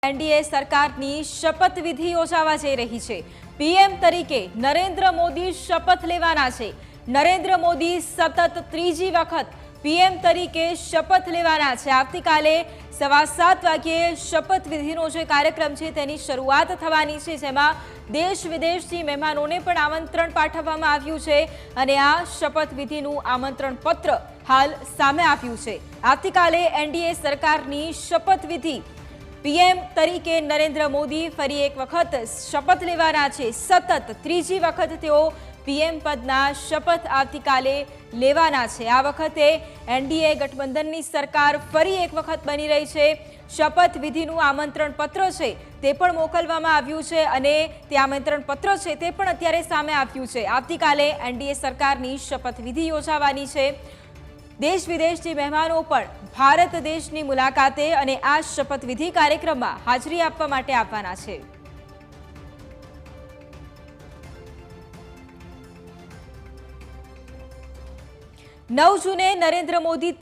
NDA सरकारनी शपथविधि योजावा जई रही छे। पीएम तरीके नरेन्द्र मोदी शपथ लेवाना छे। नरेन्द्र मोदी सतत त्रीजी वखत पीएम तरीके शपथ लेवाना छे। आवतीकाले 7:15 वाग्ये शपथविधिनो जे कार्यक्रम छे तेनी शरूआत थवानी छे, जेमां देश विदेशथी महेमानोने पण आमंत्रण पाठववामां आव्युं छे अने आ शपथविधिनुं आमंत्रण पत्र हाल सामे आव्युं छे। आवतीकाले एनडीए सरकारनी शपथविधि पीएम तरीके नरेन्द्र मोदी फरी एक वखत शपथ लेवाना छे। सतत त्रीजी वखत तेओ पीएम पदना शपथ आवतीकाले लेवाना छे। आ वखते एनडीए गठबंधननी सरकार फरी एक वखत बनी रही छे। शपथविधिनुं आमंत्रण पत्र छे ते पण मोकलवामां आव्युं छे अने ते आमंत्रण पत्र छे ते पण अत्यारे सामे आव्युं छे। आवतीकाले एनडीए सरकारनी शपथविधि योजावानी छे। देश विदेशथी महेमानो पण भारत देशनी मुलाकाते अने आ शपथविधि कार्यक्रममां हाजरी आपवा माटे आववाना छे। 9 जूने नरेन्द्र मोदी